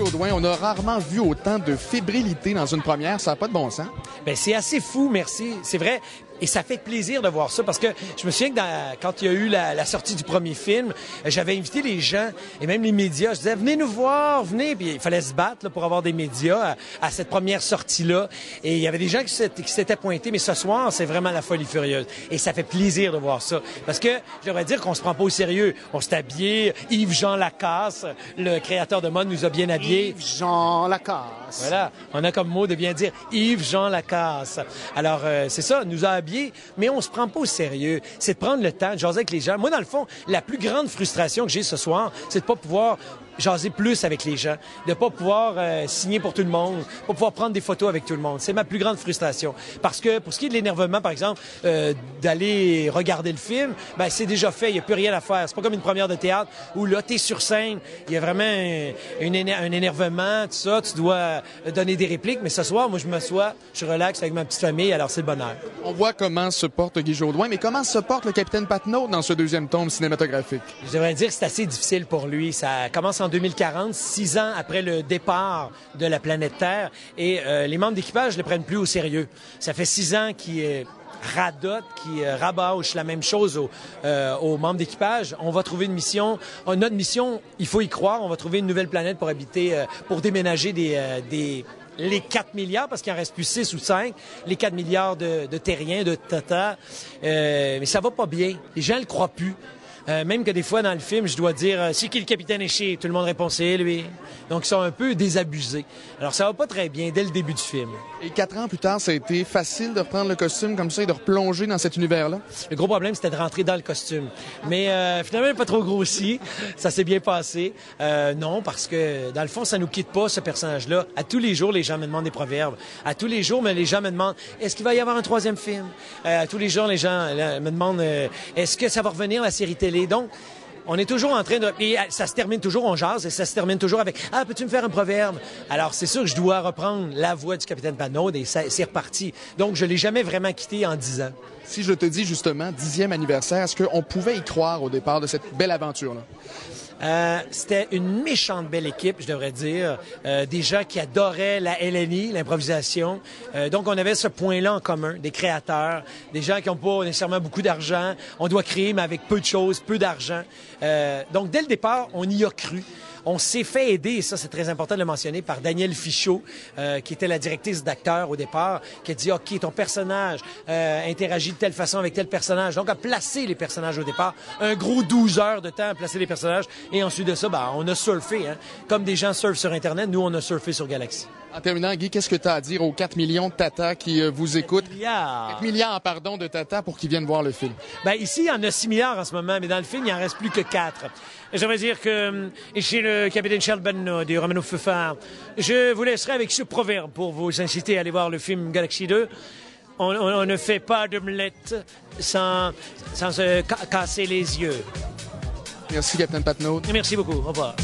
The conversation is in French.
Jourdouin, on a rarement vu autant de fébrilité dans une première. Ça n'a pas de bon sens. Bien, c'est assez fou, merci. C'est vrai. Et ça fait plaisir de voir ça parce que je me souviens que quand il y a eu la sortie du premier film, j'avais invité les gens et même les médias. Je disais, venez nous voir, venez. Puis il fallait se battre là, pour avoir des médias à cette première sortie-là. Et il y avait des gens qui s'étaient pointés. Mais ce soir, c'est vraiment la folie furieuse. Et ça fait plaisir de voir ça. Parce que je devrais dire qu'on se prend pas au sérieux. On s'est habillé. Yves-Jean Lacasse, le créateur de mode, nous a bien habillés. Yves-Jean Lacasse. Voilà. On a comme mot de bien dire Yves-Jean Lacasse. Alors, c'est ça, nous a habillés. Mais on se prend pas au sérieux. C'est de prendre le temps de jaser avec les gens. Moi, dans le fond, la plus grande frustration que j'ai ce soir, c'est de pas pouvoir jaser plus avec les gens, de pas pouvoir signer pour tout le monde, pas pouvoir prendre des photos avec tout le monde. C'est ma plus grande frustration. Parce que pour ce qui est de l'énervement, par exemple, d'aller regarder le film, ben c'est déjà fait, il n'y a plus rien à faire. C'est pas comme une première de théâtre où là, t'es sur scène, il y a vraiment un énervement, tout ça, tu dois donner des répliques. Mais ce soir, moi, je m'assois, je relaxe avec ma petite famille, alors c'est le bonheur. On voit comment se porte Guy Jourdouin, mais comment se porte le capitaine Patenaude dans ce deuxième tome cinématographique? Je devrais dire que c'est assez difficile pour lui. Ça commence en 2040, 6 ans après le départ de la planète Terre, et les membres d'équipage ne le prennent plus au sérieux. Ça fait 6 ans qu'il radote, qui rabâche la même chose aux membres d'équipage. On va trouver une mission. Notre mission, il faut y croire, on va trouver une nouvelle planète pour habiter, pour déménager les 4 milliards, parce qu'il en reste plus 6 ou 5, les 4 milliards de terriens, de Tata. Mais ça va pas bien. Les gens le croient plus. Même que des fois, dans le film, je dois dire « C'est qui le capitaine Éché? » Tout le monde répond « C'est lui. » Donc, ils sont un peu désabusés. Alors, ça va pas très bien dès le début du film. Et 4 ans plus tard, ça a été facile de reprendre le costume comme ça et de replonger dans cet univers-là? Le gros problème, c'était de rentrer dans le costume. Mais finalement, il n'est pas trop grossi. Ça s'est bien passé. Non, parce que, dans le fond, ça nous quitte pas, ce personnage-là. À tous les jours, les gens me demandent des proverbes. À tous les jours, mais les gens me demandent « Est-ce qu'il va y avoir un troisième film? » À tous les jours, les gens me demandent « Est-ce que ça va revenir, la série télé? » Donc, on est toujours en train de... Et ça se termine toujours, on jase, et ça se termine toujours avec « Ah, peux-tu me faire un proverbe? » Alors, c'est sûr que je dois reprendre la voix du capitaine Patenaude, et c'est reparti. Donc, je l'ai jamais vraiment quitté en 10 ans. Si je te dis justement 10e anniversaire, est-ce qu'on pouvait y croire au départ de cette belle aventure-là? C'était une méchante belle équipe, je devrais dire. Des gens qui adoraient la LNI, l'improvisation. Donc, on avait ce point-là en commun, des créateurs, des gens qui n'ont pas nécessairement beaucoup d'argent. On doit créer, mais avec peu de choses, peu d'argent. Donc, dès le départ, on y a cru. On s'est fait aider, et ça c'est très important de le mentionner, par Danielle Fichot, qui était la directrice d'acteur au départ, qui a dit « OK, ton personnage interagit de telle façon avec tel personnage. » Donc, à placer les personnages au départ. Un gros 12 heures de temps à placer les personnages. Et ensuite de ça, ben, on a surfé. Hein. Comme des gens surfent sur Internet, nous, on a surfé sur Galaxy. En terminant, Guy, qu'est-ce que tu as à dire aux 4 millions de tatas qui vous écoutent? 4 milliards, pardon, de tatas pour qu'ils viennent voir le film. Ben, ici, il y en a 6 milliards en ce moment, mais dans le film, il en reste plus que 4. J'aimerais dire que, chez le capitaine Charles Benno du Romano Fufard, je vous laisserai avec ce proverbe pour vous inciter à aller voir le film Galaxy 2. On ne fait pas d'omelette sans se casser les yeux. Merci, capitaine Patenaude. Merci beaucoup. Au revoir.